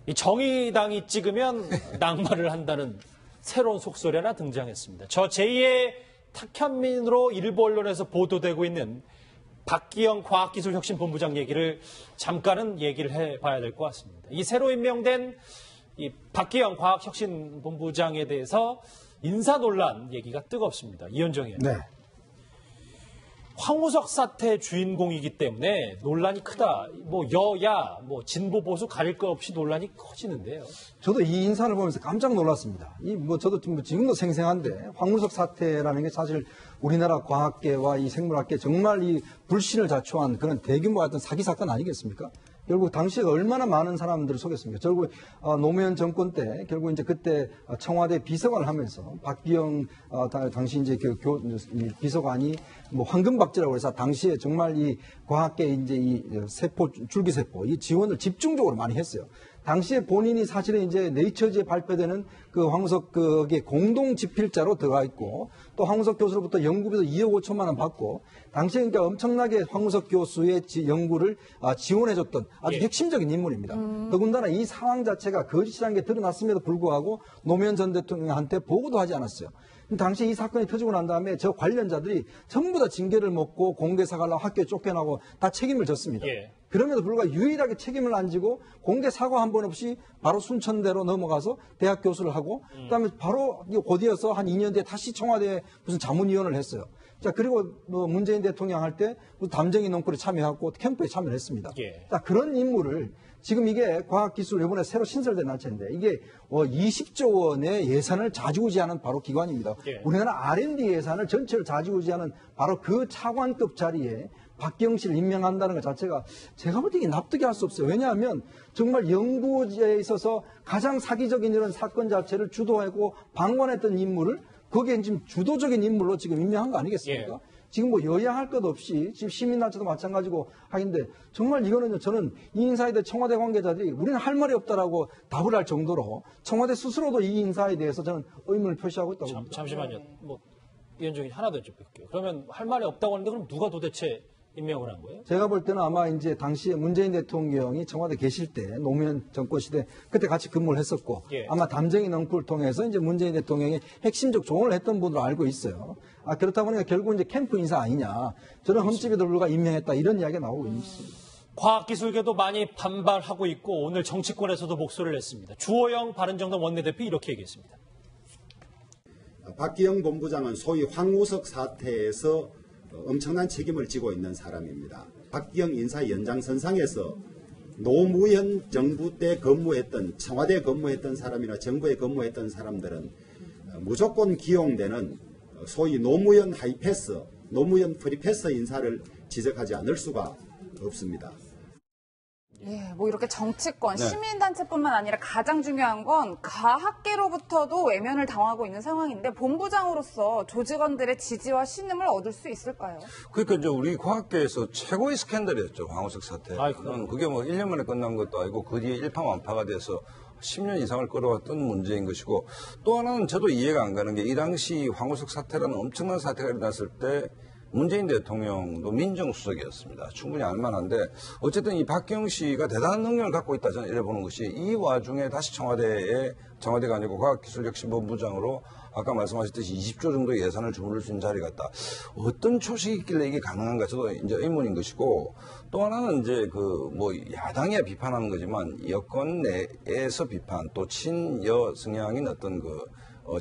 이 정의당이 찍으면 낙마를 한다는 새로운 속설이 하나 등장했습니다. 저 제2의 탁현민으로 일부 언론에서 보도되고 있는 박기영 과학기술혁신본부장 얘기를 잠깐은 얘기를 해봐야 될 것 같습니다. 이 새로 임명된 이 박기영 과학혁신본부장에 대해서 인사 논란 얘기가 뜨겁습니다. 이현정 의원. 네. 황우석 사태 주인공이기 때문에 논란이 크다. 뭐 여야, 뭐 진보 보수 가릴 것 없이 논란이 커지는데요. 저도 이 인사를 보면서 깜짝 놀랐습니다. 저도 지금도 생생한데 황우석 사태라는 게 사실 우리나라 과학계와 이 생물학계 정말 이 불신을 자초한 그런 대규모 어떤 사기 사건 아니겠습니까? 결국 당시에 얼마나 많은 사람들을 속였습니까? 결국 노무현 정권 때 결국 이제 그때 청와대 비서관을 하면서 박기영 당시 이제 비서관이 뭐 황금박쥐라고 해서 당시에 정말 이 과학계 이제 이 세포 줄기세포 이 지원을 집중적으로 많이 했어요. 당시에 본인이 사실은 이제 네이처지에 발표되는 그 황우석 그게 공동 집필자로 들어가 있고 또 황우석 교수로부터 연구비도 2억 5천만 원 받고 당시에 그러니까 엄청나게 황우석 교수의 연구를 지원해줬던 아주 핵심적인 인물입니다. 더군다나 이 상황 자체가 거짓이라는 게 드러났음에도 불구하고 노무현 전 대통령한테 보고도 하지 않았어요. 당시 이 사건이 터지고 난 다음에 저 관련자들이 전부 다 징계를 먹고 공개 사과를 하고 학교에 쫓겨나고 다 책임을 졌습니다. 그럼에도 불구하고 유일하게 책임을 안 지고 공개 사과 한 번 없이 바로 순천대로 넘어가서 대학 교수를 하고 그다음에 바로 곧이어서 한 2년 뒤에 다시 청와대에 무슨 자문위원을 했어요. 자, 그리고 문재인 대통령 할 때 담정이 농구에 참여하고 캠프에 참여를 했습니다. 자, 그런 인물을 지금 이게 과학기술 이번에 새로 신설된 단체인데 이게 20조 원의 예산을 좌지우지하는 바로 기관입니다. 우리나라 R&D 예산을 전체를 좌지우지하는 바로 그 차관급 자리에 박기영 씨를 임명한다는 것 자체가 제가 볼 때 이게 납득이 할 수 없어요. 왜냐하면 정말 연구에 있어서 가장 사기적인 이런 사건 자체를 주도하고 방관했던 인물을 거기에 지금 주도적인 인물로 지금 임명한 거 아니겠습니까? 지금 뭐 여야 할 것 없이 지금 시민단체도 마찬가지고 하는데 정말 이거는 저는 이 인사에 대해 청와대 관계자들이 우리는 할 말이 없다라고 답을 할 정도로 청와대 스스로도 이 인사에 대해서 저는 의문을 표시하고 있다고 봅니다. 잠시만요. 뭐 이현정이 하나 더 여쭤볼게요. 그러면 할 말이 없다고 하는데 그럼 누가 도대체 임명을 한 거예요? 제가 볼 때는 아마 이제 당시에 문재인 대통령이 청와대 계실 때 노무현 정권 시대 그때 같이 근무를 했었고 아마 담정이 넝쿨을 통해서 이제 문재인 대통령이 핵심적 조언을 했던 분으로 알고 있어요. 그렇다 보니까 결국 이제 캠프 인사 아니냐. 저는 흠집에도 불구하고 임명했다 이런 이야기가 나오고 있습니다. 과학기술계도 많이 반발하고 있고 오늘 정치권에서도 목소리를 냈습니다. 주호영 바른정당 원내대표 이렇게 얘기했습니다. 박기영 본부장은 소위 황우석 사태에서 엄청난 책임을 지고 있는 사람입니다. 박기영 인사 연장선상에서 노무현 정부 때 근무했던 청와대에 근무했던 사람이나 정부에 근무했던 사람들은 무조건 기용되는 소위 노무현 하이패스, 노무현 프리패스 인사를 지적하지 않을 수가 없습니다. 예, 뭐 이렇게 정치권, 시민단체뿐만 아니라 가장 중요한 건 과학계로부터도 외면을 당하고 있는 상황인데 본부장으로서 조직원들의 지지와 신임을 얻을 수 있을까요? 그러니까 이제 우리 과학계에서 최고의 스캔들이었죠, 황우석 사태. 그게 뭐 1년 만에 끝난 것도 아니고 그 뒤에 일파만파가 돼서 10년 이상을 끌어왔던 문제인 것이고 또 하나는 저도 이해가 안 가는 게 이 당시 황우석 사태라는 엄청난 사태가 일어났을 때 문재인 대통령도 민정수석이었습니다. 충분히 알만한데 어쨌든 이 박기영 씨가 대단한 능력을 갖고 있다 저는 이래 보는 것이 이 와중에 다시 청와대가 아니고 과학기술혁신본부장으로 아까 말씀하셨듯이 20조 정도 예산을 주무를 수 있는 자리 같다. 어떤 초식이 있길래 이게 가능한가 저도 이제 의문인 것이고 또 하나는 이제 그 뭐 야당이야 비판하는 거지만 여권 내에서 비판 또 친여 성향인 어떤 그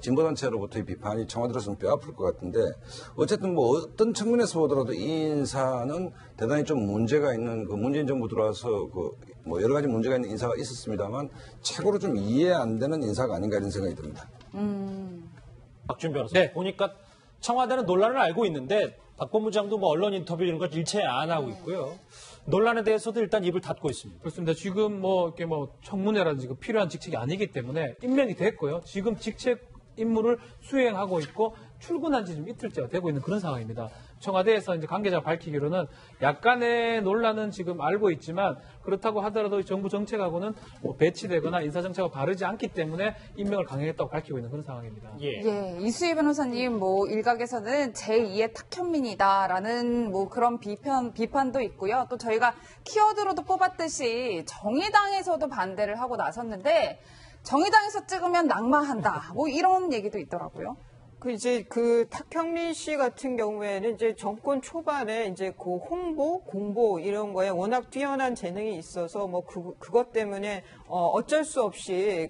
진보단체로부터의 비판이 청와대로서는 뼈아플 것 같은데 어쨌든 뭐 어떤 측면에서 보더라도 이 인사는 대단히 좀 문제가 있는 그 문재인 정부 들어와서 그 뭐 여러 가지 문제가 있는 인사가 있었습니다만 최고로 좀 이해 안 되는 인사가 아닌가 이런 생각이 듭니다. 박준 변호사. 보니까 청와대는 논란을 알고 있는데 박 본부장도 뭐 언론 인터뷰 이런 걸 일체 안 하고 있고요. 논란에 대해서도 일단 입을 닫고 있습니다. 그렇습니다. 지금 이렇게 청문회라든지 필요한 직책이 아니기 때문에 임명이 됐고요. 지금 직책 임무를 수행하고 있고 출근한 지 좀 이틀째가 되고 있는 그런 상황입니다. 청와대에서 이제 관계자가 밝히기로는 약간의 논란은 지금 알고 있지만 그렇다고 하더라도 정부 정책하고는 뭐 배치되거나 인사정책과 바르지 않기 때문에 임명을 강행했다고 밝히고 있는 그런 상황입니다. 예, 이수희 변호사님 뭐 일각에서는 제2의 탁현민이다라는 뭐 그런 비판도 있고요. 또 저희가 키워드로도 뽑았듯이 정의당에서도 반대를 하고 나섰는데 정의당에서 찍으면 낙마한다. 뭐 이런 얘기도 있더라고요. 그 탁현민 씨 같은 경우에는 이제 정권 초반에 이제 그 홍보, 공보 이런 거에 워낙 뛰어난 재능이 있어서 뭐 그것 때문에 어쩔 수 없이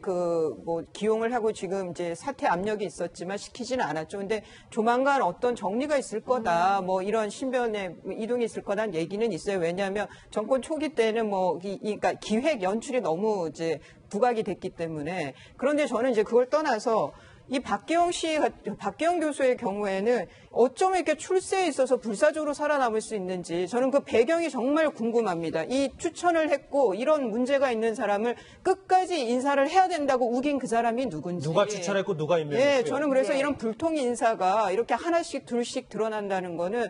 뭐 기용을 하고 지금 이제 사퇴 압력이 있었지만 시키지는 않았죠. 근데 조만간 어떤 정리가 있을 거다, 뭐 이런 신변의 이동이 있을 거다는 얘기는 있어요. 왜냐하면 정권 초기 때는 그러니까 기획 연출이 너무 이제 부각이 됐기 때문에. 그런데 저는 이제 그걸 떠나서 이 박기영 교수의 경우에는 어쩌면 이렇게 출세에 있어서 불사조로 살아남을 수 있는지 저는 그 배경이 정말 궁금합니다. 이 추천을 했고 이런 문제가 있는 사람을 끝까지 인사를 해야 된다고 우긴 그 사람이 누군지. 누가 추천했고 누가 임명했어요? 예, 저는 그래서 이런 불통 인사가 이렇게 하나씩 둘씩 드러난다는 거는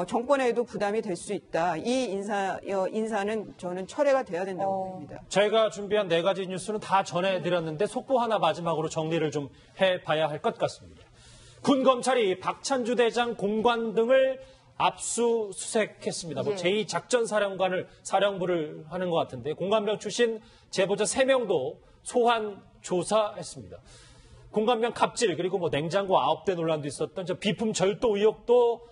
정권에도 부담이 될 수 있다. 이 인사는 저는 철회가 돼야 된다고 봅니다. 저희가 준비한 4가지 뉴스는 다 전해드렸는데 속보 하나 마지막으로 정리를 좀 해봐야 할 것 같습니다. 군 검찰이 박찬주 대장 공관 등을 압수수색했습니다. 뭐 제2작전사령부를 하는 것 같은데 공관병 출신 제보자 3명도 소환 조사했습니다. 공관병 갑질 그리고 뭐 냉장고 9대 논란도 있었던 저 비품 절도 의혹도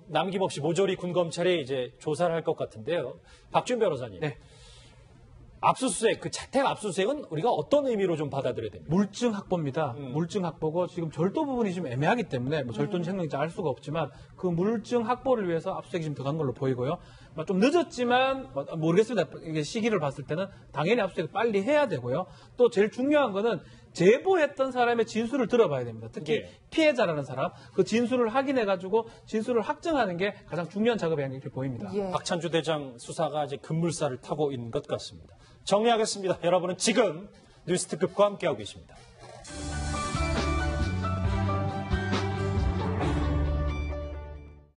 남김없이 모조리 군 검찰이 이제 조사를 할 것 같은데요. 박준 변호사님. 네. 압수수색, 그 자택 압수수색은 우리가 어떤 의미로 좀 받아들여야 됩니까? 물증 확보입니다. 물증 확보고 지금 절도 부분이 좀 애매하기 때문에 뭐 절도인지 행동인지 알 수가 없지만 그 물증 확보를 위해서 압수수색이 좀 들어간 걸로 보이고요. 좀 늦었지만 모르겠습니다. 이게 시기를 봤을 때는 당연히 압수수색을 빨리 해야 되고요. 또 제일 중요한 거는 제보했던 사람의 진술을 들어봐야 됩니다. 특히 피해자라는 사람, 그 진술을 확인해가지고 진술을 확정하는 게 가장 중요한 작업이 아닐까 이렇게 보입니다. 박찬주 대장 수사가 이제 급물살을 타고 있는 것 같습니다. 정리하겠습니다. 여러분은 지금 뉴스특급과 함께하고 계십니다.